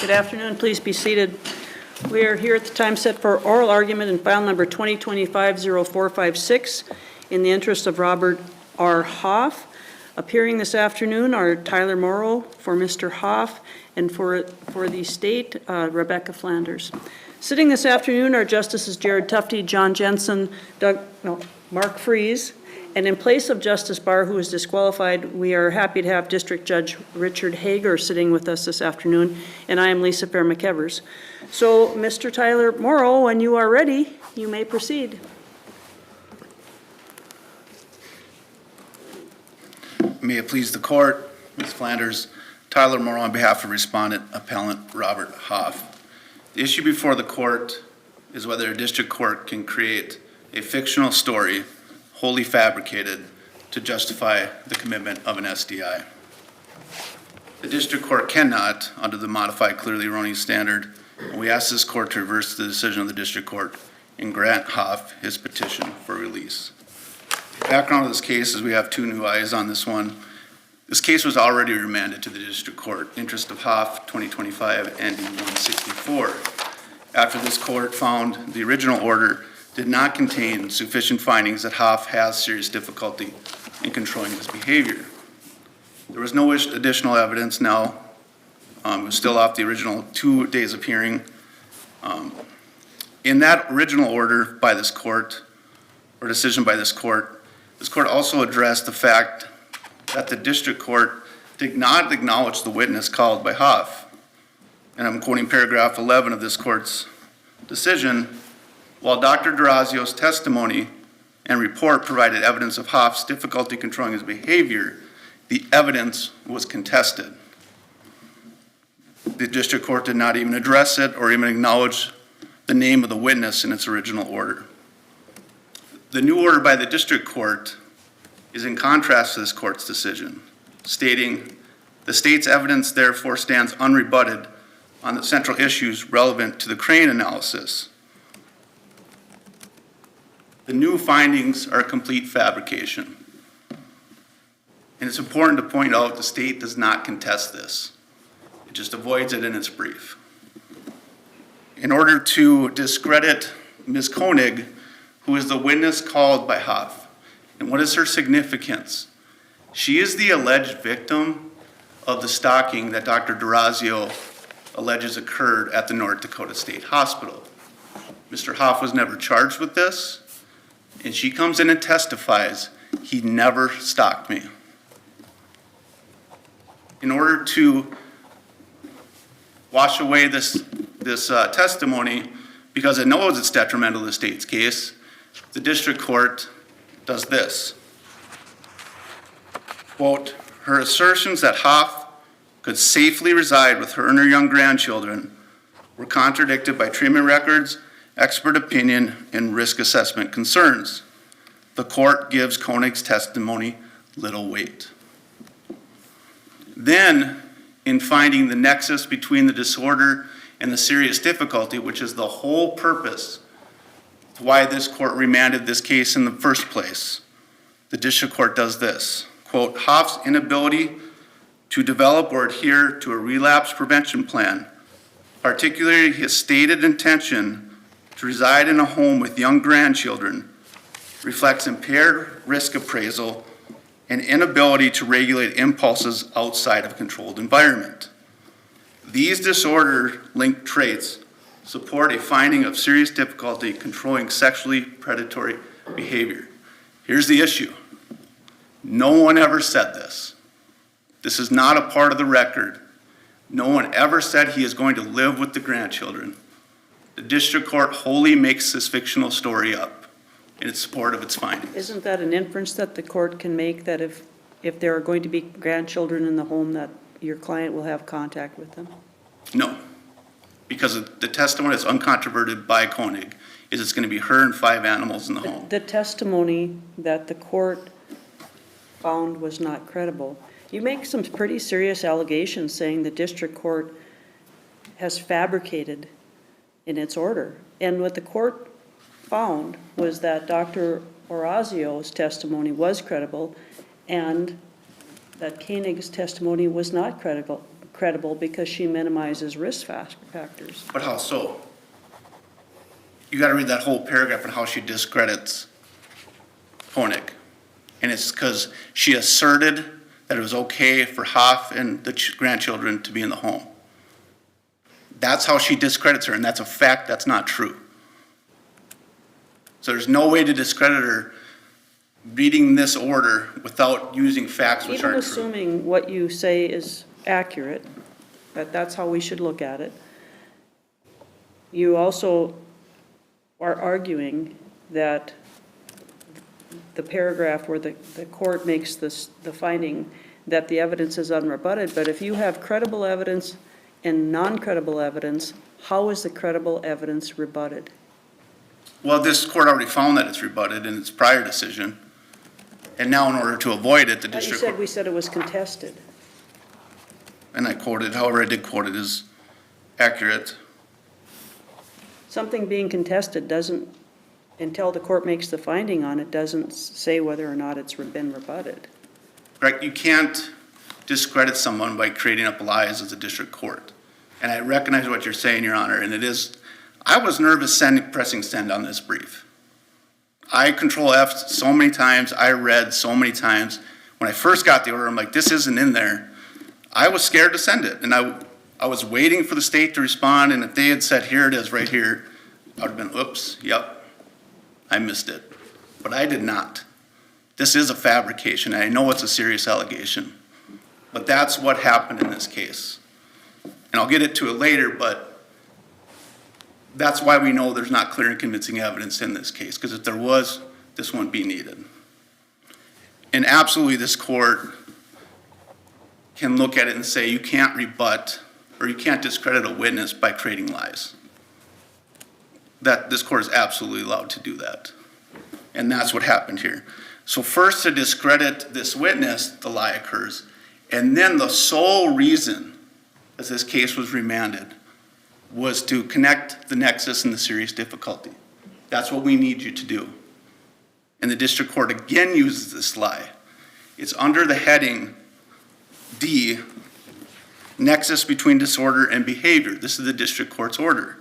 Good afternoon. Please be seated. We are here at the time set for oral argument in file number 2025-0456 in the interest of Robert R. Hoff. Appearing this afternoon are Tyler Morrow for Mr. Hoff and for the state, Rebecca Flanders. Sitting this afternoon are Justices Jared Tufte, John Jensen, Mark Freese, and in place of Justice Barr, who is disqualified, we are happy to have District Judge Richard Hager sitting with us this afternoon, and I am Lisa Fair-McEvers. So, Mr. Tyler Morrow, when you are ready, you may proceed. May it please the court, Ms. Flanders, Tyler Morrow on behalf of Respondent Appellant Robert Hoff. The issue before the court is whether a district court can create a fictional story wholly fabricated to justify the commitment of an SDI. The district court cannot, under the modified clearly erroneous standard, and we ask this court to reverse the decision of the district court and grant Hoff his petition for release. The background of this case is we have two new eyes on this one. This case was already remanded to the district court, interest of Hoff 2025 ND 164. After this court found the original order did not contain sufficient findings that Hoff has serious difficulty in controlling his behavior. There was no additional evidence now. It was still off the original 2 days of hearing. In that original order by this court, or decision by this court also addressed the fact that the district court did not acknowledge the witness called by Hoff. And I'm quoting paragraph 11 of this court's decision. While Dr. D'Orazio's testimony and report provided evidence of Hoff's difficulty controlling his behavior, the evidence was contested. The district court did not even address it or even acknowledge the name of the witness in its original order. The new order by the district court is in contrast to this court's decision, stating the state's evidence therefore stands unrebutted on the central issues relevant to the Crane analysis. The new findings are a complete fabrication. And it's important to point out the state does not contest this. It just avoids it in its brief. In order to discredit Ms. Koenig, who is the witness called by Hoff, and what is her significance? She is the alleged victim of the stalking that Dr. D'Orazio alleges occurred at the North Dakota State Hospital. Mr. Hoff was never charged with this. And she comes in and testifies, he never stalked me. In order to wash away this testimony, because it knows it's detrimental to the state's case, the district court does this. Quote, her assertions that Hoff could safely reside with her and her young grandchildren were contradicted by treatment records, expert opinion, and risk assessment concerns. The court gives Koenig's testimony little weight. Then, in finding the nexus between the disorder and the serious difficulty, which is the whole purpose of why this court remanded this case in the first place, the district court does this. Quote, Hoff's inability to develop or adhere to a relapse prevention plan, particularly his stated intention to reside in a home with young grandchildren, reflects impaired risk appraisal and inability to regulate impulses outside of a controlled environment. These disorder-linked traits support a finding of serious difficulty controlling sexually predatory behavior. Here's the issue. No one ever said this. This is not a part of the record. No one ever said he is going to live with the grandchildren. The district court wholly makes this fictional story up in support of its findings. Isn't that an inference that the court can make, that if there are going to be grandchildren in the home, that your client will have contact with them? No, because the testimony is uncontroverted by Koenig, is it's going to be her and 5 animals in the home. The testimony that the court found was not credible. You make some pretty serious allegations saying the district court has fabricated in its order. And what the court found was that Dr. D'Orazio's testimony was credible and that Koenig's testimony was not credible. credible because she minimizes risk factors. But how so? You gotta read that whole paragraph on how she discredits Honig. And it's because she asserted that it was okay for Hoff and the grandchildren to be in the home. That's how she discredits her, and that's a fact, that's not true. So there's no way to discredit her reading this order without using facts which Even aren't true. assuming what you say is accurate, that's how we should look at it, you also are arguing that the paragraph where the court makes the finding that the evidence is unrebutted, but if you have credible evidence and non-credible evidence, how is the credible evidence rebutted? Well, this court already found that it's rebutted in its prior decision. And now in order to avoid it, the You district said court, we said it was contested. and I quoted, however I did quote it is accurate. Something being contested doesn't, until the court makes the finding on it, doesn't say whether or not it's been rebutted. Right, you can't discredit someone by creating up lies as a district court. And I recognize what you're saying, Your Honor, and it is, I was nervous pressing send on this brief. I control F so many times, I read so many times. When I first got the order, I'm like, this isn't in there. I was scared to send it, and I was waiting for the state to respond, and if they had said, here it is, right here, I would have been, oops, yep, I missed it. But I did not. This is a fabrication, and I know it's a serious allegation. But that's what happened in this case. And I'll get into it later, but that's why we know there's not clear and convincing evidence in this case, because if there was, this wouldn't be needed. And absolutely, this court can look at it and say you can't rebut or you can't discredit a witness by creating lies. That this court is absolutely allowed to do that. And that's what happened here. So first, to discredit this witness, the lie occurs. And then the sole reason that this case was remanded was to connect the nexus and the serious difficulty. That's what we need you to do. And the district court again uses this lie. It's under the heading D, nexus between disorder and behavior. This is the district court's order.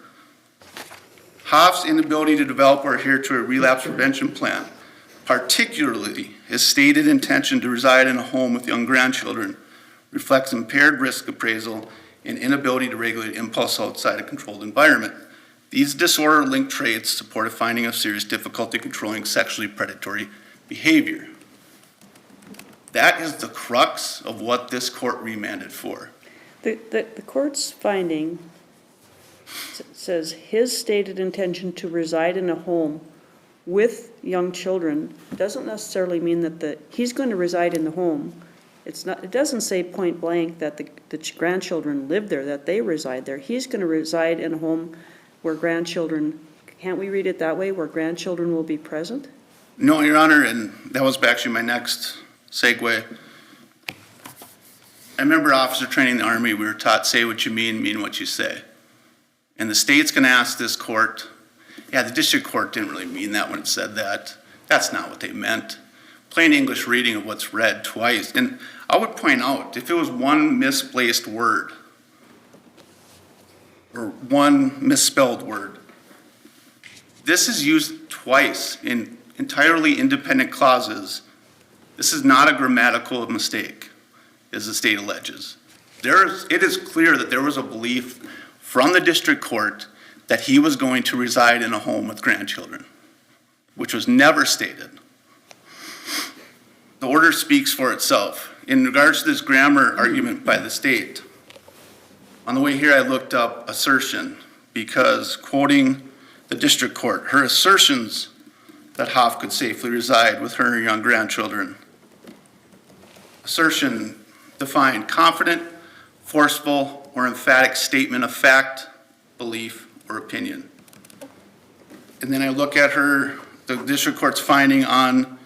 Hoff's inability to develop or adhere to a relapse prevention plan, particularly his stated intention to reside in a home with young grandchildren, reflects impaired risk appraisal and inability to regulate impulse outside a controlled environment. These disorder-linked traits support a finding of serious difficulty controlling sexually predatory behavior. That is the crux of what this court remanded for. The court's finding says his stated intention to reside in a home with young children doesn't necessarily mean that he's going to reside in the home. It doesn't say point blank that the grandchildren live there, that they reside there. He's going to reside in a home where grandchildren, can't we read it that way, where grandchildren will be present? No, Your Honor, and that was actually my next segue. I remember officer training in the Army, we were taught say what you mean what you say. And the state's going to ask this court, yeah, the district court didn't really mean that when it said that. That's not what they meant. Plain English reading of what's read twice. And I would point out, if it was one misplaced word or one misspelled word, this is used twice in entirely independent clauses. This is not a grammatical mistake, as the state alleges. It is clear that there was a belief from the district court that he was going to reside in a home with grandchildren, which was never stated. The order speaks for itself. In regards to this grammar argument by the state, on the way here I looked up assertion because, quoting the district court, her assertions that Hoff could safely reside with her young grandchildren. Assertion defined confident, forceful, or emphatic statement of fact, belief, or opinion. And then I look at the district court's finding on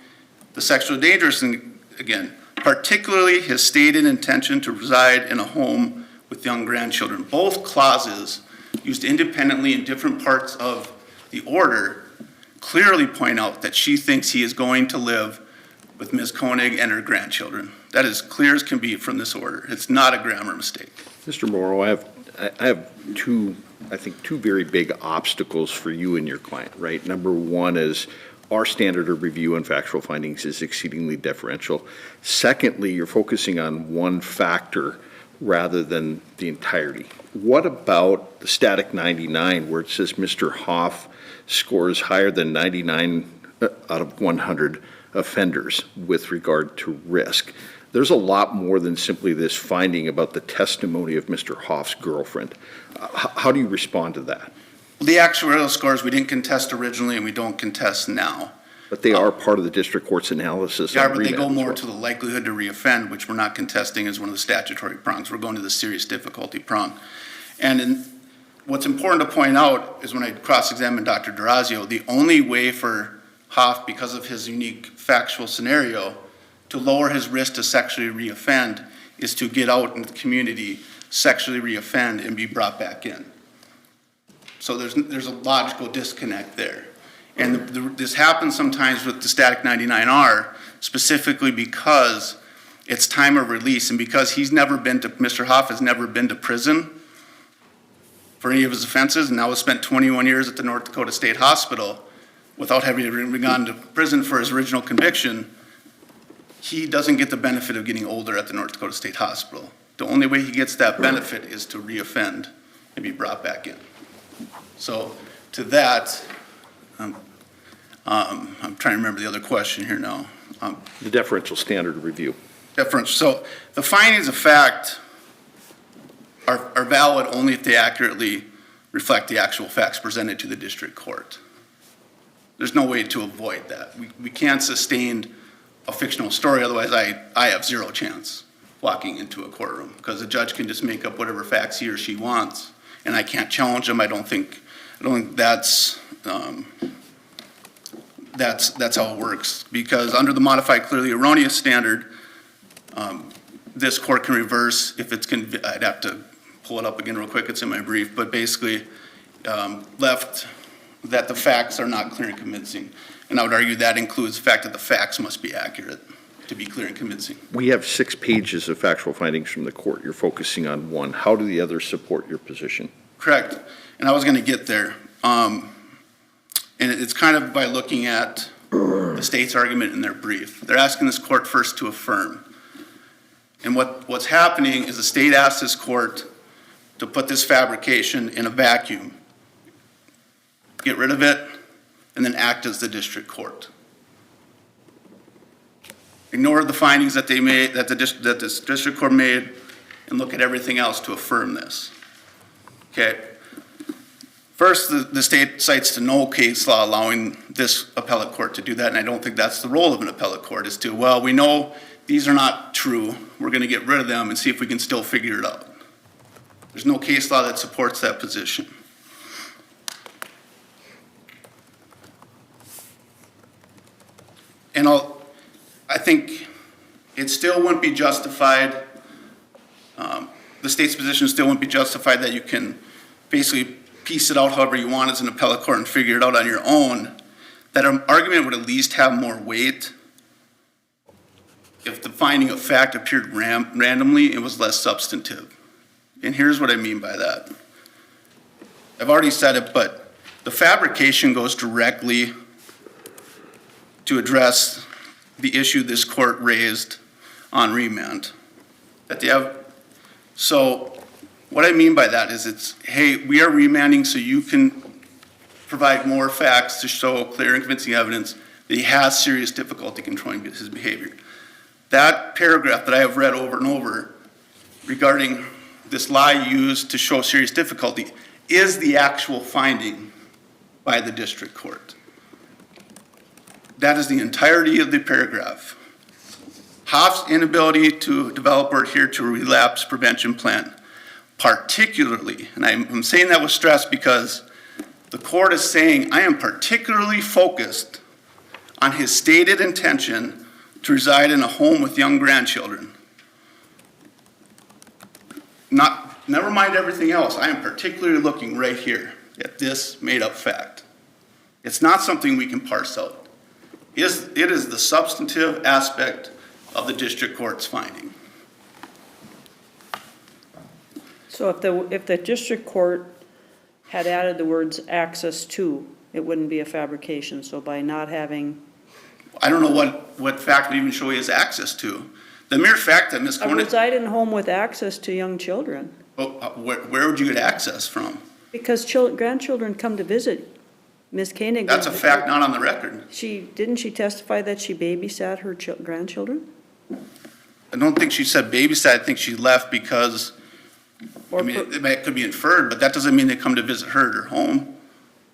the sexual dangerousness again, particularly his stated intention to reside in a home with young grandchildren. Both clauses, used independently in different parts of the order, clearly point out that she thinks he is going to live with Ms. Koenig and her grandchildren. That is clear as can be from this order. It's not a grammar mistake. Mr. Morrow, I have two very big obstacles for you and your client, right? Number one is our standard of review and factual findings is exceedingly deferential. Secondly, you're focusing on one factor rather than the entirety. What about the static 99 where it says Mr. Hoff scores higher than 99 out of 100 offenders with regard to risk? There's a lot more than simply this finding about the testimony of Mr. Hoff's girlfriend. How do you respond to that? The actuarial scores we didn't contest originally and we don't contest now. But they are part of the district court's analysis. Yeah, on but they remand go as more well. to the likelihood to reoffend, which we're not contesting as one of the statutory prongs. We're going to the serious difficulty prong. And what's important to point out is when I cross-examined Dr. Durazio, the only way for Hoff, because of his unique factual scenario, to lower his risk to sexually reoffend is to get out in the community, sexually reoffend, and be brought back in. So there's a logical disconnect there. And this happens sometimes with the static 99R, specifically because it's time of release and because Mr. Hoff has never been to prison for any of his offenses, and now has spent 21 years at the North Dakota State Hospital without having ever gone to prison for his original conviction. He doesn't get the benefit of getting older at the North Dakota State Hospital. The only way he gets that benefit is to reoffend and be brought back in. So to that, I'm trying to remember the other question here now. The deferential standard of review. Deference. So the findings of fact are valid only if they accurately reflect the actual facts presented to the district court. There's no way to avoid that. We can't sustain a fictional story, otherwise I have zero chance walking into a courtroom because the judge can just make up whatever facts he or she wants, and I can't challenge them. I don't think that's how it works, because under the modified clearly erroneous standard, this court can reverse if it's I'd have to pull it up again real quick. It's in my brief, but basically left that the facts are not clear and convincing. And I would argue that includes the fact that the facts must be accurate to be clear and convincing. We have 6 pages of factual findings from the court. You're focusing on one. How do the others support your position? Correct. And I was going to get there. And it's kind of by looking at the state's argument in their brief. They're asking this court first to affirm. And what's happening is the state asked this court to put this fabrication in a vacuum, get rid of it, and then act as the district court. Ignore the findings that they made, that this district court made, and look at everything else to affirm this. Okay. First, the state cites to no case law allowing this appellate court to do that, and I don't think that's the role of an appellate court, is to, well, we know these are not true. We're going to get rid of them and see if we can still figure it out. There's no case law that supports that position. And I think it still wouldn't be justified, the state's position still wouldn't be justified that you can basically piece it out however you want as an appellate court and figure it out on your own. That an argument would at least have more weight if the finding of fact appeared randomly and was less substantive. And here's what I mean by that. I've already said it, but the fabrication goes directly to address the issue this court raised on remand. So what I mean by that is it's, hey, we are remanding so you can provide more facts to show clear and convincing evidence that he has serious difficulty controlling his behavior. That paragraph that I have read over and over regarding this lie used to show serious difficulty is the actual finding by the district court. That is the entirety of the paragraph. Hoff's inability to develop or adhere to a relapse prevention plan, particularly, and I'm saying that with stress because the court is saying, I am particularly focused on his stated intention to reside in a home with young grandchildren. Never mind everything else, I am particularly looking right here at this made-up fact. It's not something we can parse out. It is the substantive aspect of the district court's finding. So if the district court had added the words access to, it wouldn't be a fabrication. So by not having I don't know what fact would even show he has access to. The mere fact that Ms. I Koenig, reside in a home with access to young children, where would you get access from? because grandchildren come to visit. Ms. Koenig. That's a fact not on the record. Didn't she testify that she babysat her grandchildren? I don't think she said babysat, I think she left because, I mean, it could be inferred, but that doesn't mean they come to visit her at her home.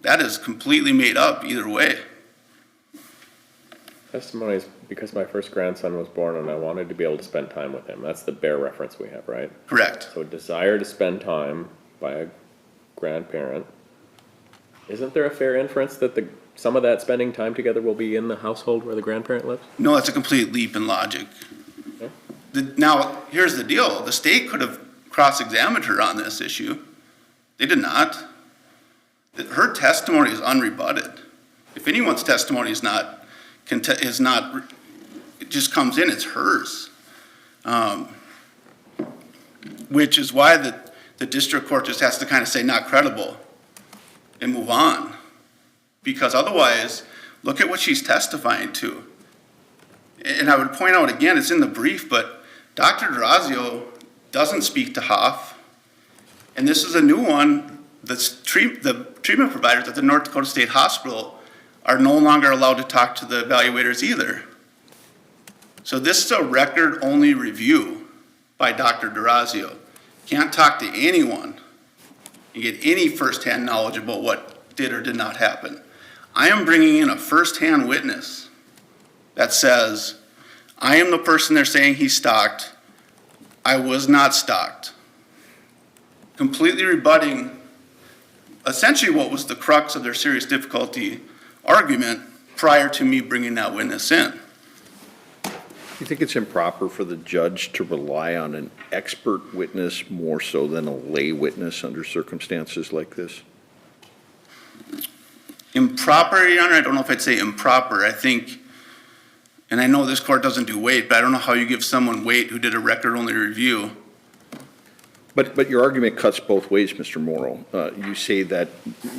That is completely made up either way. Testimony is because my first grandson was born and I wanted to be able to spend time with him. That's the bare reference we have, right? Correct. So a desire to spend time by a grandparent. Isn't there a fair inference that some of that spending time together will be in the household where the grandparent lives? No, that's a complete leap in logic. Okay. Now, here's the deal. The state could have cross-examined her on this issue. They did not. Her testimony is unrebutted. If anyone's testimony is not, it just comes in, it's hers. Which is why the district court just has to kind of say not credible and move on. Because otherwise, look at what she's testifying to. And I would point out again, it's in the brief, but Dr. D'Orazio doesn't speak to Hoff. And this is a new one. The treatment providers at the North Dakota State Hospital are no longer allowed to talk to the evaluators either. So this is a record-only review by Dr. D'Orazio. Can't talk to anyone and get any firsthand knowledge about what did or did not happen. I am bringing in a firsthand witness that says, I am the person they're saying he stalked. I was not stalked. Completely rebutting essentially what was the crux of their serious difficulty argument prior to me bringing that witness in. Do you think it's improper for the judge to rely on an expert witness more so than a lay witness under circumstances like this? Improper, Your Honor, I don't know if I'd say improper. I think, and I know this court doesn't do weight, but I don't know how you give someone weight who did a record-only review. But your argument cuts both ways, Mr. Morrow. You say that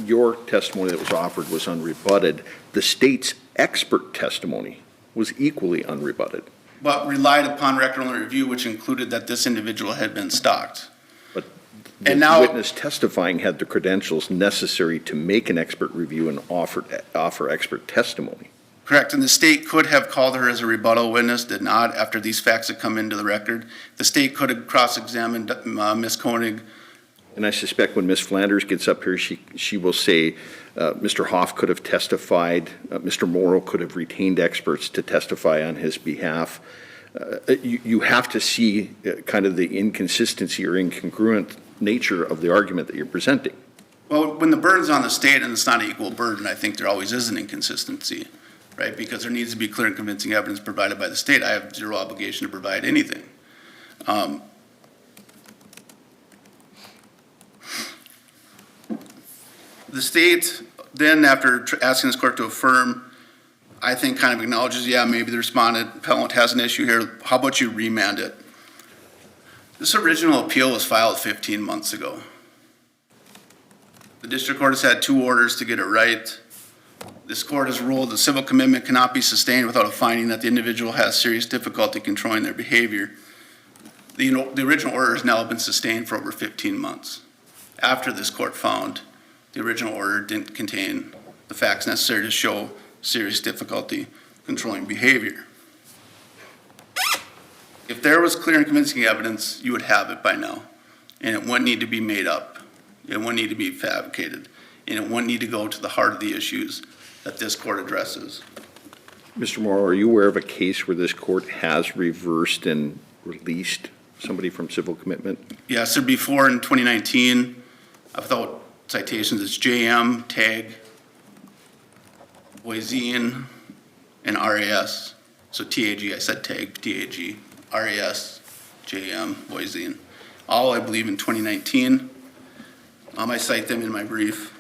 your testimony that was offered was unrebutted. The state's expert testimony was equally unrebutted. But relied upon record-only review, which included that this individual had been stalked. But the And now- witness testifying had the credentials necessary to make an expert review and offer expert testimony. Correct, and the state could have called her as a rebuttal witness, did not, after these facts had come into the record. The state could have cross-examined Ms. Koenig. And I suspect when Ms. Flanders gets up here, she will say, Mr. Hoff could have testified, Mr. Morrow could have retained experts to testify on his behalf. You have to see kind of the inconsistency or incongruent nature of the argument that you're presenting. Well, when the burden's on the state and it's not an equal burden, I think there always is an inconsistency, right? Because there needs to be clear and convincing evidence provided by the state. I have zero obligation to provide anything. The state then, after asking this court to affirm, I think kind of acknowledges, yeah, maybe the respondent appellant has an issue here. How about you remand it? This original appeal was filed 15 months ago. The district court has had 2 orders to get it right. This court has ruled that civil commitment cannot be sustained without a finding that the individual has serious difficulty controlling their behavior. The original order has now been sustained for over 15 months. After this court found the original order didn't contain the facts necessary to show serious difficulty controlling behavior. If there was clear and convincing evidence, you would have it by now. And it wouldn't need to be made up. It wouldn't need to be fabricated. And it wouldn't need to go to the heart of the issues that this court addresses. Mr. Morrow, are you aware of a case where this court has reversed and released somebody from civil commitment? Yes, before in 2019, without citations, it's JM, TAG, Voisin, and RAS. So TAG, I said TAG, TAG, RAS, JM, Voisin. All, I believe, in 2019. I cite them in my brief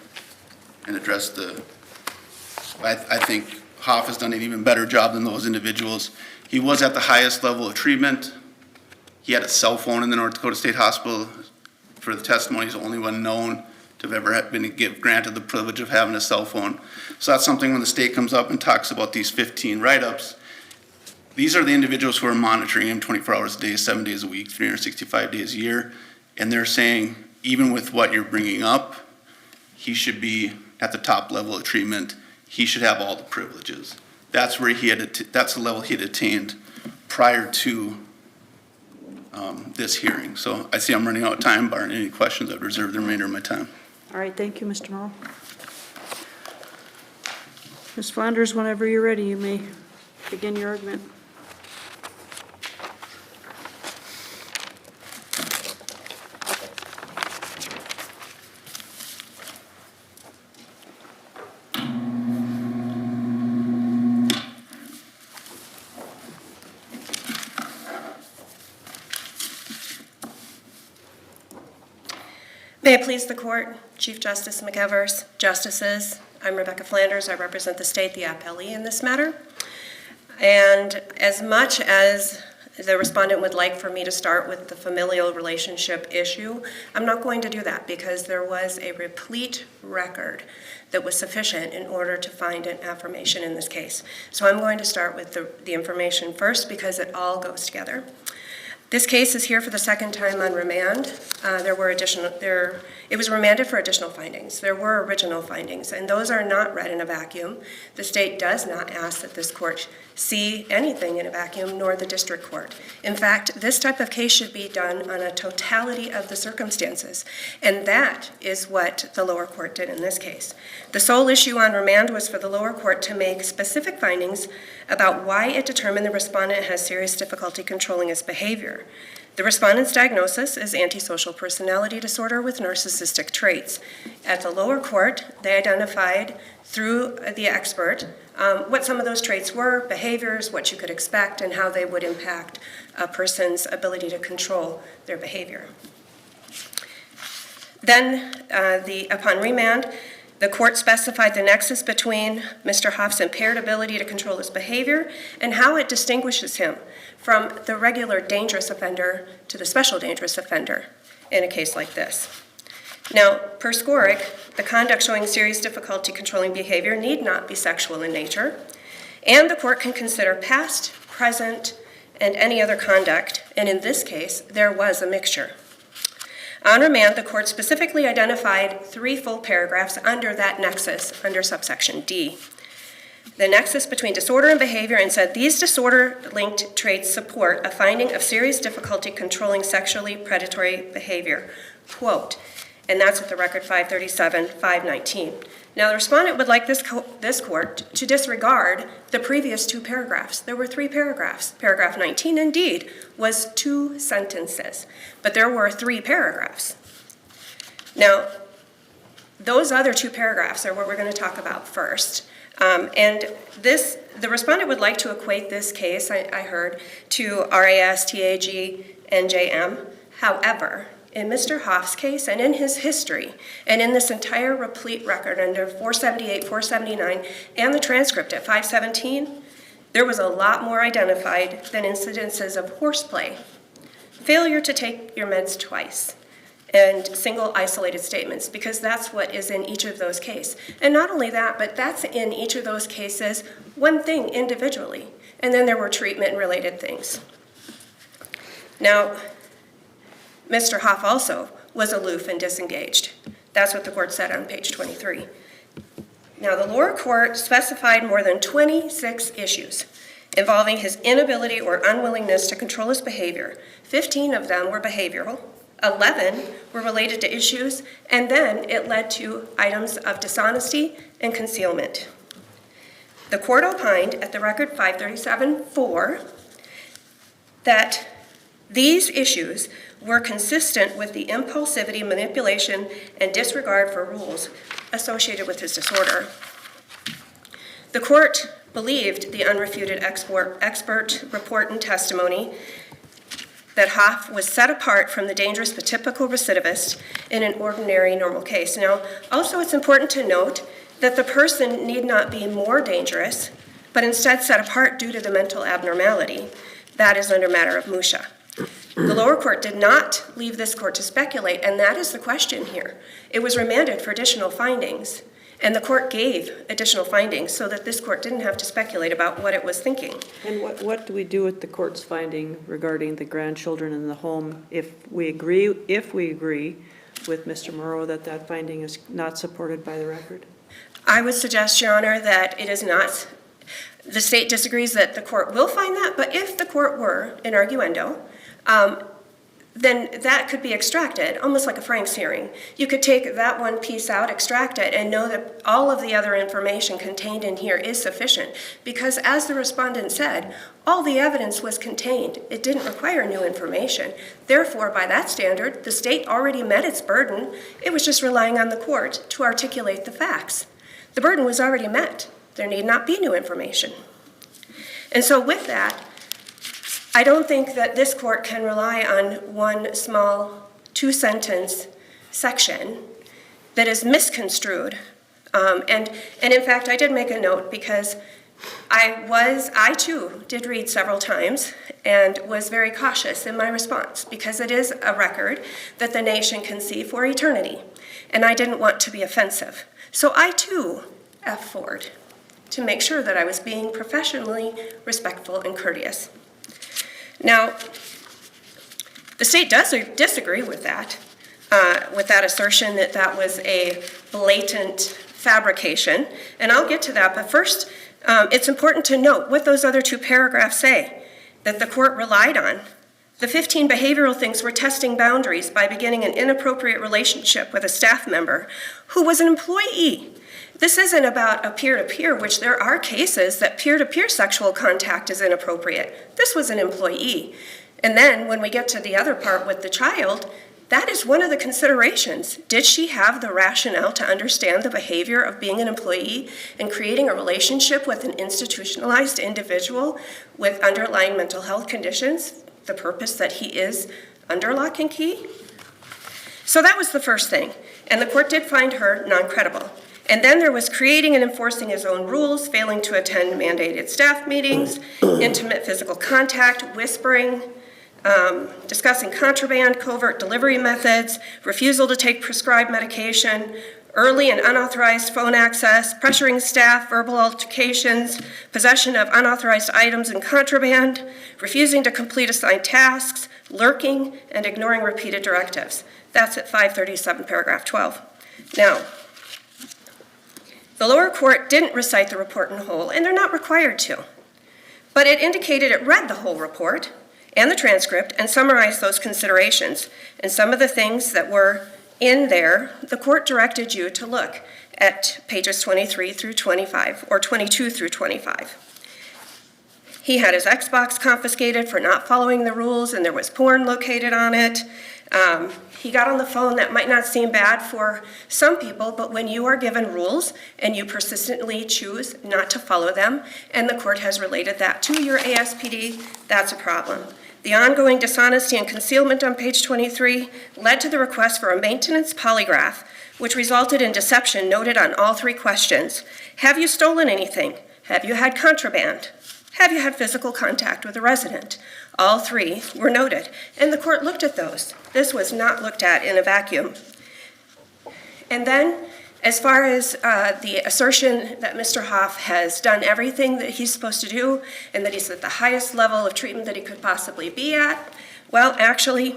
and address I think Hoff has done an even better job than those individuals. He was at the highest level of treatment. He had a cell phone in the North Dakota State Hospital. For the testimony, he's the only one known to have ever been granted the privilege of having a cell phone. So that's something when the state comes up and talks about these 15 write-ups, these are the individuals who are monitoring him 24 hours a day, 7 days a week, 365 days a year. And they're saying, even with what you're bringing up, he should be at the top level of treatment. He should have all the privileges. That's where that's the level he had attained prior to this hearing. So I see I'm running out of time. Barring any questions, I'd reserve the remainder of my time. All right, thank you, Mr. Morrow. Ms. Flanders, whenever you're ready, you may begin your argument. May it please the court, Chief Justice McEvers, justices, I'm Rebecca Flanders. I represent the state, the appellee in this matter. And as much as the respondent would like for me to start with the familial relationship issue, I'm not going to do that because there was a replete record that was sufficient in order to find an affirmation in this case. So I'm going to start with the information first because it all goes together. This case is here for the second time on remand. It was remanded for additional findings. There were original findings, and those are not read in a vacuum. The state does not ask that this court see anything in a vacuum, nor the district court. In fact, this type of case should be done on a totality of the circumstances, and that is what the lower court did in this case. The sole issue on remand was for the lower court to make specific findings about why it determined the respondent has serious difficulty controlling his behavior. The respondent's diagnosis is antisocial personality disorder with narcissistic traits. At the lower court, they identified through the expert what some of those traits were, behaviors, what you could expect, and how they would impact a person's ability to control their behavior. Then, upon remand, the court specified the nexus between Mr. Hoff's impaired ability to control his behavior and how it distinguishes him from the regular dangerous offender to the special dangerous offender in a case like this. Now, per Skoric, the conduct showing serious difficulty controlling behavior need not be sexual in nature, and the court can consider past, present, and any other conduct, and in this case, there was a mixture. On remand, the court specifically identified 3 full paragraphs under that nexus, under subsection D. The nexus between disorder and behavior, and said these disorder-linked traits support a finding of serious difficulty controlling sexually predatory behavior. Quote, and that's at the record 537, 519. Now, the respondent would like this court to disregard the previous 2 paragraphs. There were 3 paragraphs. Paragraph 19, indeed, was 2 sentences, but there were 3 paragraphs. Now, those other 2 paragraphs are what we're going to talk about first. The respondent would like to equate this case, I heard, to RAS, TAG, NJM. However, in Mr. Hoff's case and in his history, and in this entire replete record under 478, 479, and the transcript at 517, there was a lot more identified than incidences of horseplay, failure to take your meds twice, and single isolated statements, because that's what is in each of those cases. And not only that, but that's in each of those cases one thing individually, and then there were treatment-related things. Now, Mr. Hoff also was aloof and disengaged. That's what the court said on page 23. Now, the lower court specified more than 26 issues involving his inability or unwillingness to control his behavior. 15 of them were behavioral, 11 were related to issues, and then it led to items of dishonesty and concealment. The court opined at the record 537-4 that these issues were consistent with the impulsivity, manipulation, and disregard for rules associated with his disorder. The court believed the unrefuted expert report and testimony that Hoff was set apart from the dangerous but typical recidivist in an ordinary normal case. Now, also it's important to note that the person need not be more dangerous but instead set apart due to the mental abnormality. That is under matter of Musha. The lower court did not leave this court to speculate, and that is the question here. It was remanded for additional findings, and the court gave additional findings so that this court didn't have to speculate about what it was thinking. And what do we do with the court's finding regarding the grandchildren in the home if we agree with Mr. Morrow that that finding is not supported by the record? I would suggest, Your Honor, that it is not. The state disagrees that the court will find that, but if the court were, in arguendo, then that could be extracted, almost like a Frank's hearing. You could take that one piece out, extract it, and know that all of the other information contained in here is sufficient. Because as the respondent said, all the evidence was contained. It didn't require new information. Therefore, by that standard, the state already met its burden. It was just relying on the court to articulate the facts. The burden was already met. There need not be new information. And so with that, I don't think that this court can rely on one small two-sentence section that is misconstrued. And in fact, I did make a note because I too did read several times and was very cautious in my response because it is a record that the nation can see for eternity. And I didn't want to be offensive. So I too F4'd to make sure that I was being professionally respectful and courteous. Now, the state does disagree with that assertion that that was a blatant fabrication, and I'll get to that, but first, it's important to note what those other two paragraphs say that the court relied on. The 15 behavioral things were testing boundaries by beginning an inappropriate relationship with a staff member who was an employee. This isn't about a peer-to-peer, which there are cases that peer-to-peer sexual contact is inappropriate. This was an employee. And then when we get to the other part with the child, that is one of the considerations. Did she have the rationale to understand the behavior of being an employee and creating a relationship with an institutionalized individual with underlying mental health conditions, the purpose that he is under lock and key? So that was the first thing. And the court did find her non-credible. And then there was creating and enforcing his own rules, failing to attend mandated staff meetings, intimate physical contact, whispering, discussing contraband, covert delivery methods, refusal to take prescribed medication, early and unauthorized phone access, pressuring staff, verbal altercations, possession of unauthorized items and contraband, refusing to complete assigned tasks, lurking, and ignoring repeated directives. That's at 537, paragraph 12. Now, the lower court didn't recite the report in whole, and they're not required to. But it indicated it read the whole report and the transcript and summarized those considerations. And some of the things that were in there, the court directed you to look at pages 23 through 25, or 22 through 25. He had his Xbox confiscated for not following the rules, and there was porn located on it. He got on the phone. That might not seem bad for some people, but when you are given rules and you persistently choose not to follow them, and the court has related that to your ASPD, that's a problem. The ongoing dishonesty and concealment on page 23 led to the request for a maintenance polygraph, which resulted in deception noted on all three questions. Have you stolen anything? Have you had contraband? Have you had physical contact with a resident? All three were noted, and the court looked at those. This was not looked at in a vacuum. And then, as far as the assertion that Mr. Hoff has done everything that he's supposed to do and that he's at the highest level of treatment that he could possibly be at, well, actually,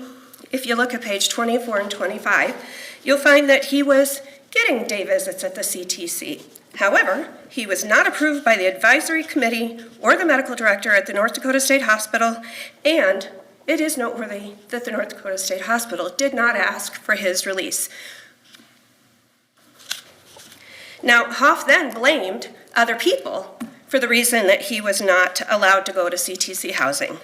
if you look at page 24 and 25, you'll find that he was getting day visits at the CTC. However, he was not approved by the advisory committee or the medical director at the North Dakota State Hospital, and it is noteworthy that the North Dakota State Hospital did not ask for his release. Now, Hoff then blamed other people for the reason that he was not allowed to go to CTC housing.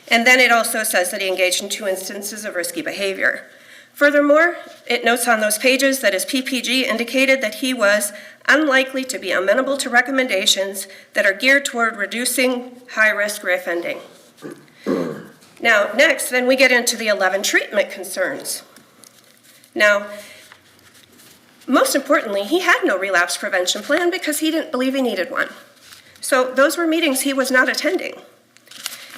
And then it also says that he engaged in 2 instances of risky behavior. Furthermore, it notes on those pages that his PPG indicated that he was unlikely to be amenable to recommendations that are geared toward reducing high-risk reoffending. Now, next, then we get into the 11 treatment concerns. Now, most importantly, he had no relapse prevention plan because he didn't believe he needed one. So those were meetings he was not attending.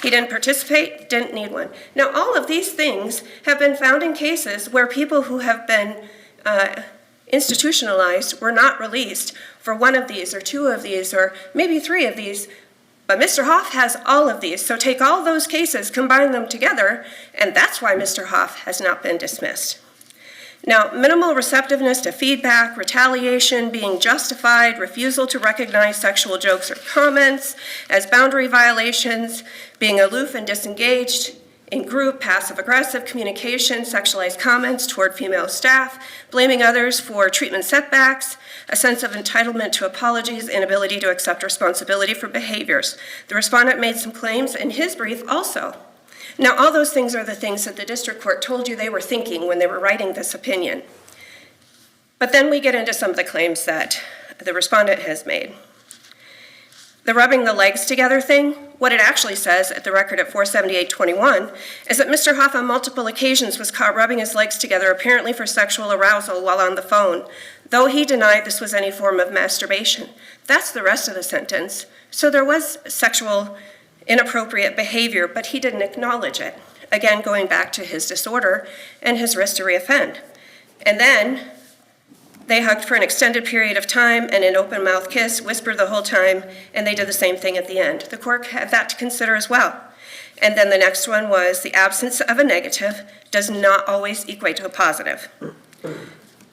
He didn't participate, didn't need one. Now, all of these things have been found in cases where people who have been institutionalized were not released for one of these or two of these or maybe three of these. But Mr. Hoff has all of these. So take all those cases, combine them together, and that's why Mr. Hoff has not been dismissed. Now, minimal receptiveness to feedback, retaliation, being justified, refusal to recognize sexual jokes or comments as boundary violations, being aloof and disengaged in group, passive-aggressive communication, sexualized comments toward female staff, blaming others for treatment setbacks, a sense of entitlement to apologies, inability to accept responsibility for behaviors. The respondent made some claims in his brief also. Now, all those things are the things that the district court told you they were thinking when they were writing this opinion. But then we get into some of the claims that the respondent has made. The rubbing the legs together thing, what it actually says at the record at 478-21 is that Mr. Hoff on multiple occasions was caught rubbing his legs together apparently for sexual arousal while on the phone, though he denied this was any form of masturbation. That's the rest of the sentence. So there was sexual inappropriate behavior, but he didn't acknowledge it. Again, going back to his disorder and his risk to reoffend. And then they hugged for an extended period of time and an open mouth kiss, whispered the whole time, and they did the same thing at the end. The court had that to consider as well. And then the next one was the absence of a negative does not always equate to a positive.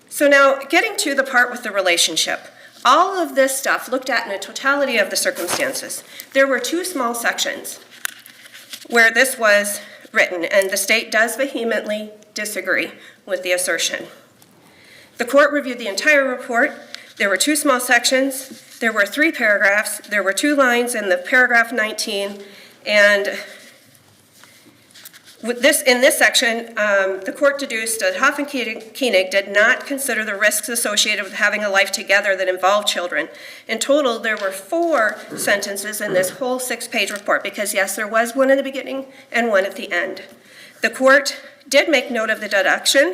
So now getting to the part with the relationship. All of this stuff looked at in a totality of the circumstances. There were two small sections where this was written, and the state does vehemently disagree with the assertion. The court reviewed the entire report. There were two small sections. There were 3 paragraphs. There were 2 lines in the paragraph 19, and in this section, the court deduced that Hoff and Koenig did not consider the risks associated with having a life together that involved children. In total, there were 4 sentences in this whole 6-page report, because yes, there was one in the beginning and one at the end. The court did make note of the deduction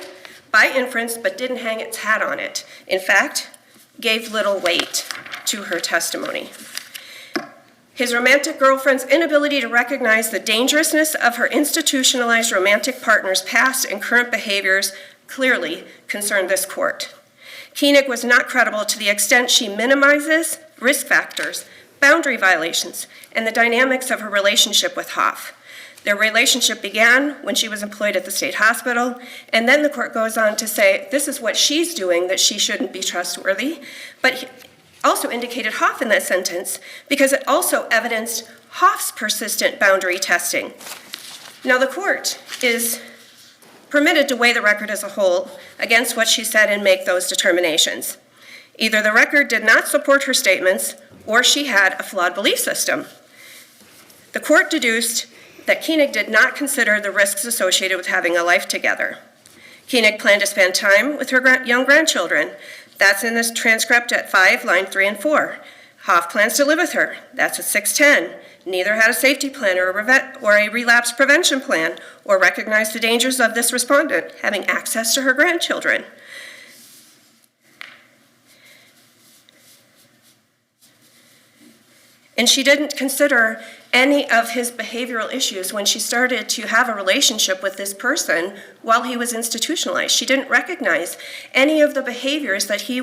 by inference, but didn't hang its hat on it. In fact, gave little weight to her testimony. His romantic girlfriend's inability to recognize the dangerousness of her institutionalized romantic partner's past and current behaviors clearly concerned this court. Koenig was not credible to the extent she minimizes risk factors, boundary violations, and the dynamics of her relationship with Hoff. Their relationship began when she was employed at the state hospital, and then the court goes on to say, this is what she's doing, that she shouldn't be trustworthy, but also indicated Hoff in that sentence because it also evidenced Hoff's persistent boundary testing. Now, the court is permitted to weigh the record as a whole against what she said and make those determinations. Either the record did not support her statements or she had a flawed belief system. The court deduced that Koenig did not consider the risks associated with having a life together. Koenig planned to spend time with her young grandchildren. That's in this transcript at 5, line 3 and 4. Hoff plans to live with her. That's at 6:10. Neither had a safety plan or a relapse prevention plan or recognized the dangers of this respondent having access to her grandchildren. And she didn't consider any of his behavioral issues when she started to have a relationship with this person while he was institutionalized. She didn't recognize any of the behaviors that he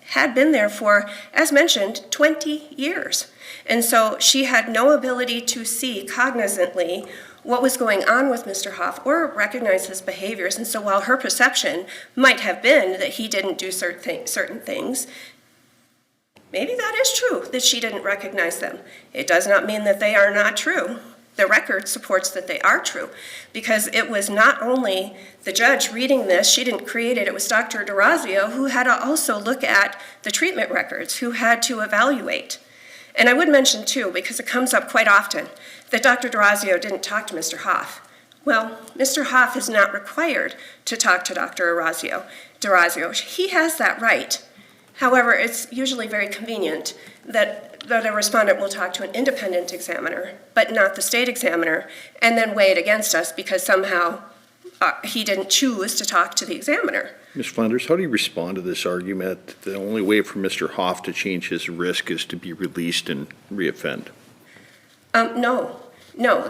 had been there for, as mentioned, 20 years. And so she had no ability to see cognizantly what was going on with Mr. Hoff or recognize his behaviors. And so while her perception might have been that he didn't do certain things, maybe that is true, that she didn't recognize them. It does not mean that they are not true. The record supports that they are true, because it was not only the judge reading this, she didn't create it, it was Dr. DeRazio who had to also look at the treatment records, who had to evaluate. And I would mention too, because it comes up quite often, that Dr. DeRazio didn't talk to Mr. Hoff. Well, Mr. Hoff is not required to talk to Dr. DeRazio. He has that right. However, it's usually very convenient that a respondent will talk to an independent examiner, but not the state examiner, and then weigh it against us because somehow he didn't choose to talk to the examiner. Ms. Flanders, how do you respond to this argument that the only way for Mr. Hoff to change his risk is to be released and reoffend? No,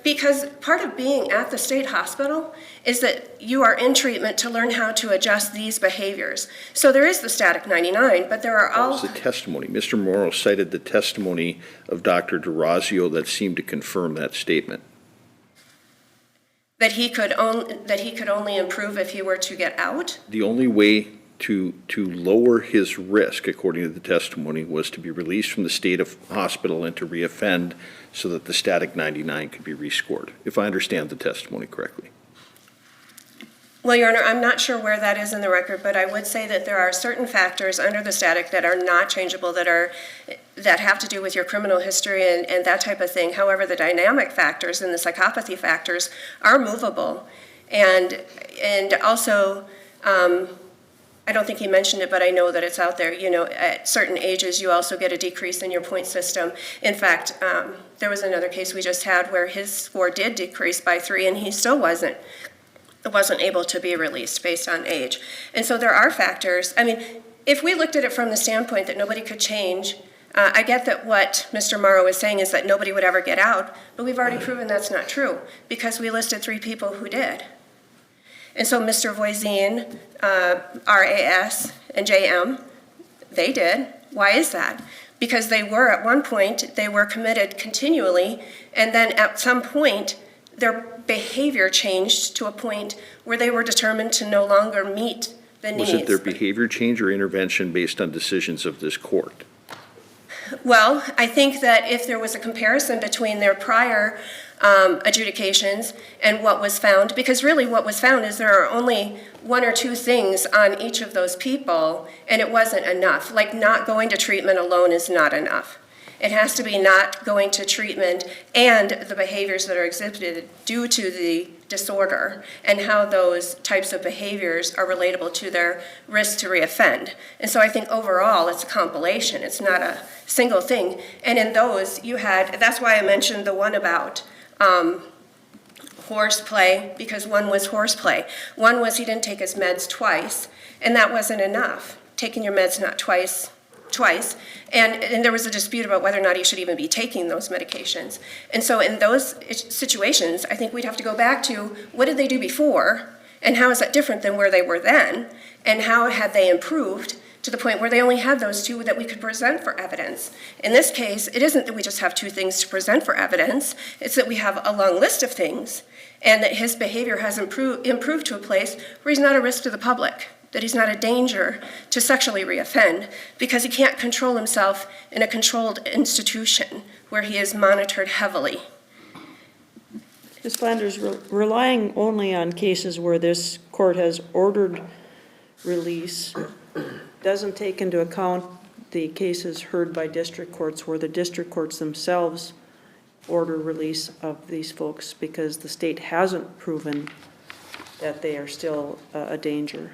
because part of being at the state hospital is that you are in treatment to learn how to adjust these behaviors. So there is the static 99, but there are That all. was the testimony. Mr. Morrow cited the testimony of Dr. DeRazio that seemed to confirm that statement. That he could only improve if he were to get out? The only way to lower his risk, according to the testimony, was to be released from the state of hospital and to reoffend so that the static 99 could be rescored, if I understand the testimony correctly. Well, Your Honor, I'm not sure where that is in the record, but I would say that there are certain factors under the static that are not changeable, that have to do with your criminal history and that type of thing. However, the dynamic factors and the psychopathy factors are movable. And also, I don't think he mentioned it, but I know that it's out there. You know, at certain ages, you also get a decrease in your point system. In fact, there was another case we just had where his score did decrease by 3, and he still wasn't able to be released based on age. And so there are factors. I mean, if we looked at it from the standpoint that nobody could change, I get that what Mr. Morrow is saying is that nobody would ever get out, but we've already proven that's not true because we listed 3 people who did. And so Mr. Voisin, RAS, and JM, they did. Why is that? Because they were, at one point, they were committed continually, and then at some point, their behavior changed to a point where they were determined to no longer meet the needs. Was it their behavior change or intervention based on decisions of this court? Well, I think that if there was a comparison between their prior adjudications and what was found, because really what was found is there are only 1 or 2 things on each of those people, and it wasn't enough. Like, not going to treatment alone is not enough. It has to be not going to treatment and the behaviors that are exhibited due to the disorder and how those types of behaviors are relatable to their risk to reoffend. And so I think overall it's a compilation. It's not a single thing. And in those you had, that's why I mentioned the one about horseplay, because one was horseplay. One was he didn't take his meds twice, and that wasn't enough. Taking your meds not twice. And there was a dispute about whether or not he should even be taking those medications. And so in those situations, I think we'd have to go back to what did they do before, and how is that different than where they were then, and how had they improved to the point where they only had those 2 that we could present for evidence. In this case, it isn't that we just have 2 things to present for evidence, it's that we have a long list of things, and that his behavior has improved to a place where he's not a risk to the public, that he's not a danger to sexually reoffend, because he can't control himself in a controlled institution where he is monitored heavily. Ms. Flanders, relying only on cases where this court has ordered release doesn't take into account the cases heard by district courts where the district courts themselves order release of these folks because the state hasn't proven that they are still a danger.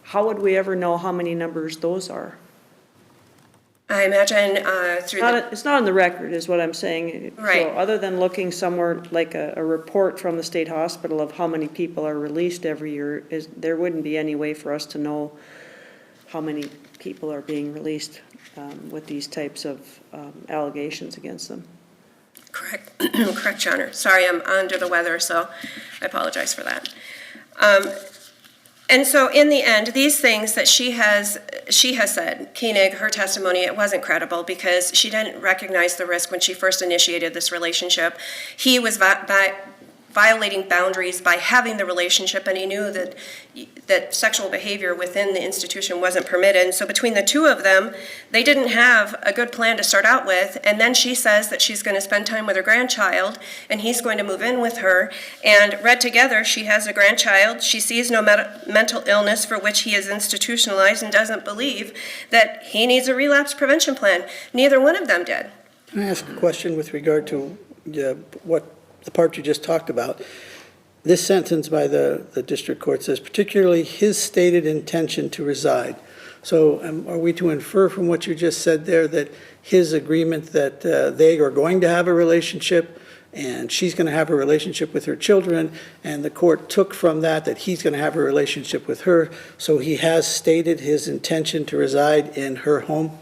How would we ever know how many numbers those are? I imagine It's not on the record, is what I'm saying. Right. So other than looking somewhere like a report from the state hospital of how many people are released every year, there wouldn't be any way for us to know how many people are being released with these types of allegations against them. Correct, correct, Your Honor. Sorry, I'm under the weather, so I apologize for that. And so in the end, these things that she has said, Koenig, her testimony, it wasn't credible because she didn't recognize the risk when she first initiated this relationship. He was violating boundaries by having the relationship, and he knew that sexual behavior within the institution wasn't permitted. And so between the 2 of them, they didn't have a good plan to start out with. And then she says that she's going to spend time with her grandchild, and he's going to move in with her. And read together, she has a grandchild. She sees no mental illness for which he is institutionalized and doesn't believe that he needs a relapse prevention plan. Neither one of them did. Can I ask a question with regard to what the part you just talked about? This sentence by the district court says, particularly his stated intention to reside. So are we to infer from what you just said there that his agreement that they are going to have a relationship and she's going to have a relationship with her children, and the court took from that he's going to have a relationship with her, so he has stated his intention to reside in her home?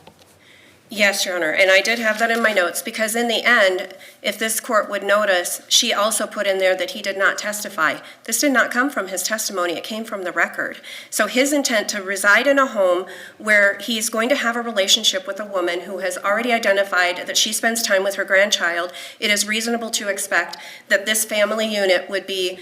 Yes, Your Honor, and I did have that in my notes, because in the end, if this court would notice, she also put in there that he did not testify. This did not come from his testimony, it came from the record. So his intent to reside in a home where he's going to have a relationship with a woman who has already identified that she spends time with her grandchild, it is reasonable to expect that this family unit would be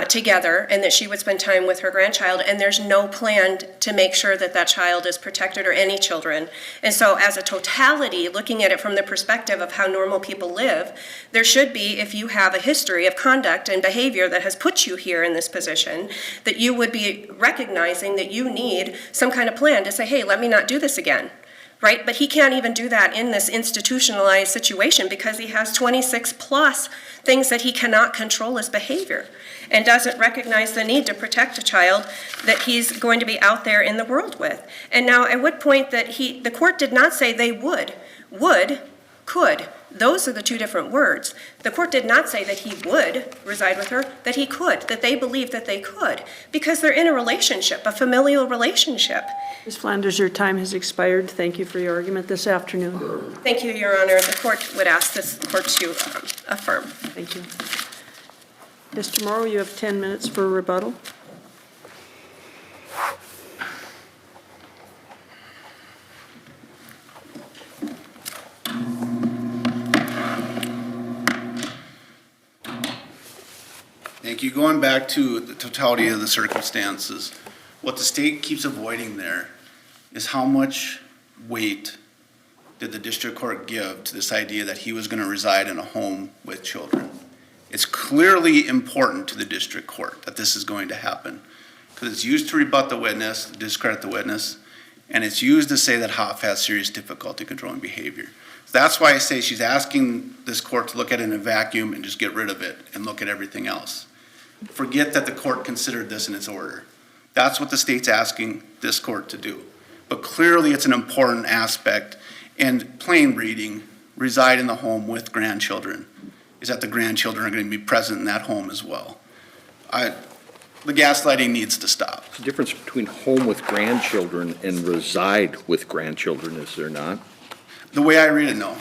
together and that she would spend time with her grandchild, and there's no plan to make sure that that child is protected or any children. And so as a totality, looking at it from the perspective of how normal people live, there should be, if you have a history of conduct and behavior that has put you here in this position, that you would be recognizing that you need some kind of plan to say, hey, let me not do this again. Right? But he can't even do that in this institutionalized situation because he has 26 plus things that he cannot control his behavior and doesn't recognize the need to protect a child that he's going to be out there in the world with. And now I would point that the court did not say they would. Would, could. Those are the two different words. The court did not say that he would reside with her, that he could, that they believed that they could, because they're in a relationship, a familial relationship. Ms. Flanders, your time has expired. Thank you for your argument this afternoon. Thank you, Your Honor. The court would ask this court to affirm. Thank you. Mr. Morrow, you have 10 minutes for rebuttal. Thank you. Going back to the totality of the circumstances, what the state keeps avoiding there is how much weight did the district court give to this idea that he was going to reside in a home with children. It's clearly important to the district court that this is going to happen because it's used to rebut the witness, discredit the witness, and it's used to say that Hoff has serious difficulty controlling behavior. So that's why I say she's asking this court to look at it in a vacuum and just get rid of it and look at everything else. Forget that the court considered this in its order. That's what the state's asking this court to do. But clearly it's an important aspect, and plain reading, reside in the home with grandchildren, is that the grandchildren are going to be present in that home as well. The gaslighting needs to stop. The difference between home with grandchildren and reside with grandchildren, is there not? The way I read it, no.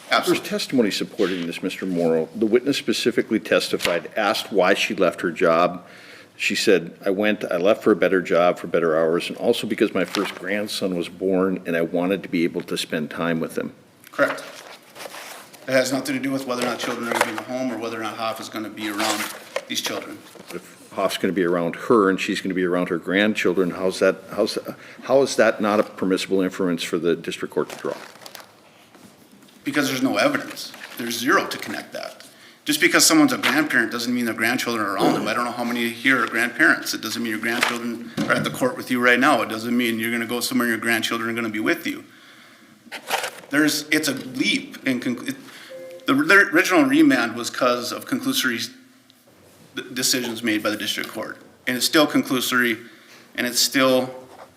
There's Absolutely. testimony supporting this, Mr. Morrow. The witness specifically testified, asked why she left her job. She said, I left for a better job, for better hours, and also because my first grandson was born and I wanted to be able to spend time with him. Correct. It has nothing to do with whether or not children are going to be in the home or whether or not Hoff is going to be around these children. If Hoff's going to be around her and she's going to be around her grandchildren, how is that not a permissible inference for the district court to draw? Because there's no evidence. There's zero to connect that. Just because someone's a grandparent doesn't mean their grandchildren are around them. I don't know how many here are grandparents. It doesn't mean your grandchildren are at the court with you right now. It doesn't mean you're going to go somewhere and your grandchildren are going to be with you. It's a leap. The original remand was because of conclusory decisions made by the district court. And it's still conclusory, and it's still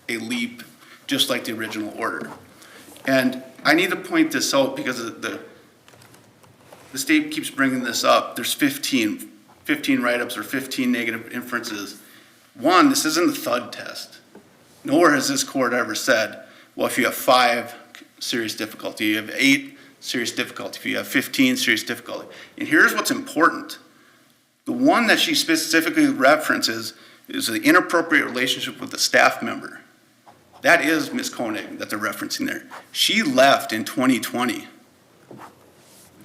a leap, just like the original order. And I need to point this out because the state keeps bringing this up. There's 15 write-ups or 15 negative inferences. One, this isn't the thud test. Nor has this court ever said, well, if you have 5, serious difficulty, you have 8, serious difficulty, if you have 15, serious difficulty. And here's what's important. The one that she specifically references is the inappropriate relationship with a staff member. That is Ms. Koenig that they're referencing there. She left in 2020.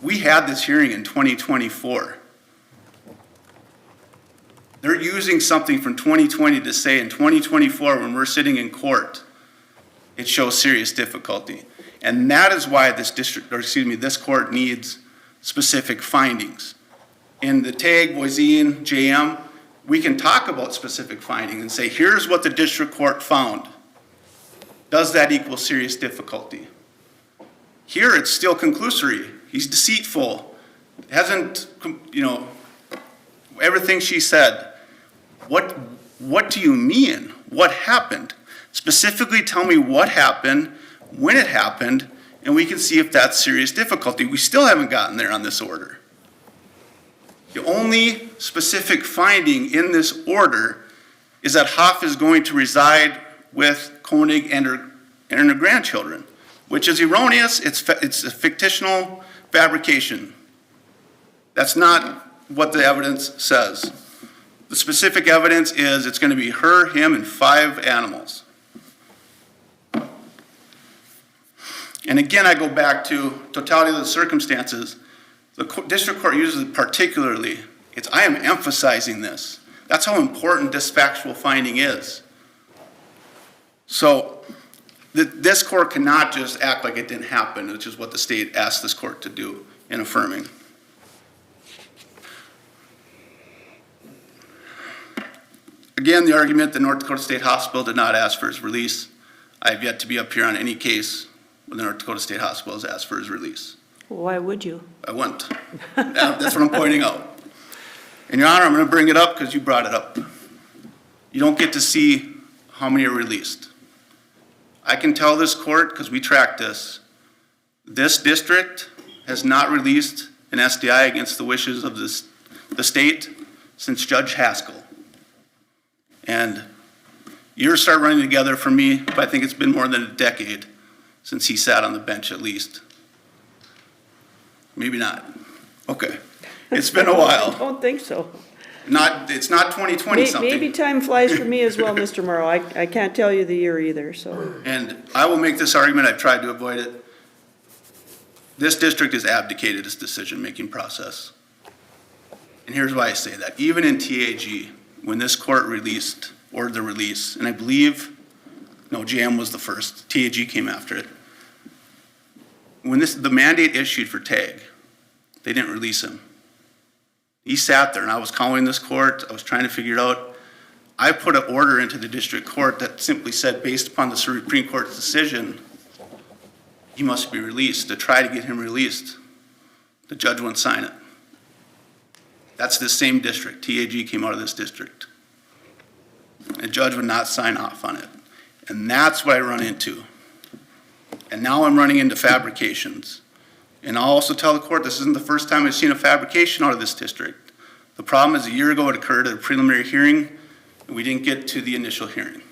We had this hearing in 2024. They're using something from 2020 to say in 2024 when we're sitting in court, it shows serious difficulty. And that is why this court needs specific findings. In the TAG, Voisin, JM, we can talk about specific findings and say, here's what the district court found. Does that equal serious difficulty? Here, it's still conclusory. He's deceitful. Hasn't, everything she said. What do you mean? What happened? Specifically tell me what happened, when it happened, and we can see if that's serious difficulty. We still haven't gotten there on this order. The only specific finding in this order is that Hoff is going to reside with Koenig and her grandchildren, which is erroneous. It's a fictional fabrication. That's not what the evidence says. The specific evidence is it's going to be her, him, and 5 animals. And again, I go back to totality of the circumstances. The district court uses it particularly. I am emphasizing this. That's how important this factual finding is. So this court cannot just act like it didn't happen, which is what the state asked this court to do in affirming. Again, the argument that North Dakota State Hospital did not ask for his release. I have yet to be up here on any case where the North Dakota State Hospital has asked for his release. Why would you? I wouldn't. That's what I'm pointing out. And Your Honor, I'm going to bring it up because you brought it up. You don't get to see how many are released. I can tell this court, because we tracked this district has not released an SDI against the wishes of the state since Judge Haskell. And years start running together for me, but I think it's been more than a decade since he sat on the bench at least. Maybe not. Okay. It's been a while. I don't think so. It's not 2020 something. Maybe time flies for me as well, Mr. Morrow. I can't tell you the year either, so. And I will make this argument, I've tried to avoid it. This district has abdicated its decision-making process. And here's why I say that. Even in TAG, when this court ordered the release, and I believe, no, JM was the first, TAG came after it. When the mandate issued for TAG, they didn't release him. He sat there, and I was calling this court, I was trying to figure it out. I put an order into the district court that simply said, based upon the Supreme Court's decision, he must be released, to try to get him released. The judge wouldn't sign it. That's the same district. TAG came out of this district. The judge would not sign off on it. And that's what I run into. And now I'm running into fabrications. And I'll also tell the court this isn't the first time I've seen a fabrication out of this district. The problem is a year ago it occurred at a preliminary hearing, and we didn't get to the initial hearing.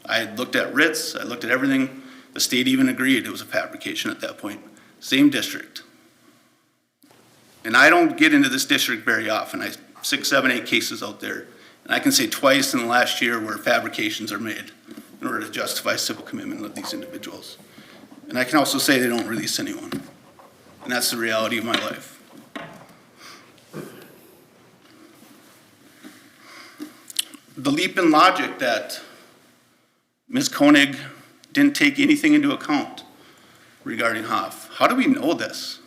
I looked at writs, I looked at everything. The state even agreed it was a fabrication at that point. Same district. And I don't get into this district very often. 6, 7, 8 cases out there. And I can say twice in the last year where fabrications are made in order to justify civil commitment of these individuals. And I can also say they don't release anyone. And that's the reality of my life. The leap in logic that Ms. Koenig didn't take anything into account regarding Hoff. How do we know this?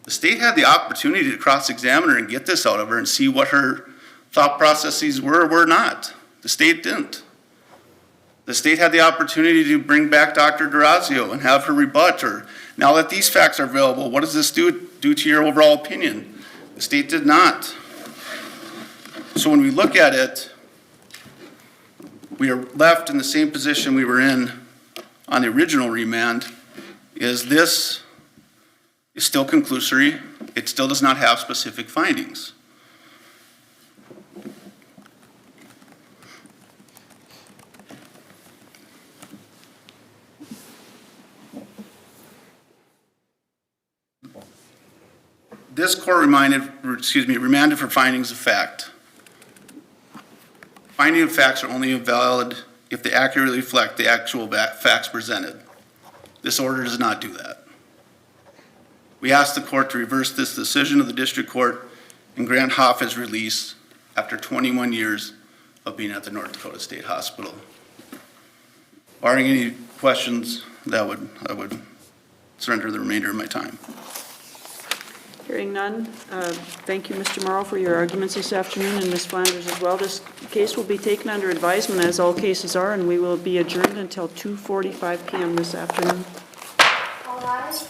The state had the opportunity to cross-examine her and get this out of her and see what her thought processes were or were not. The state didn't. The state had the opportunity to bring back Dr. Durazio and have her rebut her. Now that these facts are available, what does this do to your overall opinion? The state did not. So when we look at it, we are left in the same position we were in on the original remand. This is still conclusory. It still does not have specific findings. This court remanded for findings of fact. Findings of facts are only valid if they accurately reflect the actual facts presented. This order does not do that. We ask the court to reverse this decision of the district court and grant Hoff his release after 21 years of being at the North Dakota State Hospital. Barring any questions, I would surrender the remainder of my time. Hearing none, thank you, Mr. Morrow, for your arguments this afternoon, and Ms. Flanders as well. This case will be taken under advisement, as all cases are, and we will be adjourned until 2:45 p.m. this afternoon. All rise.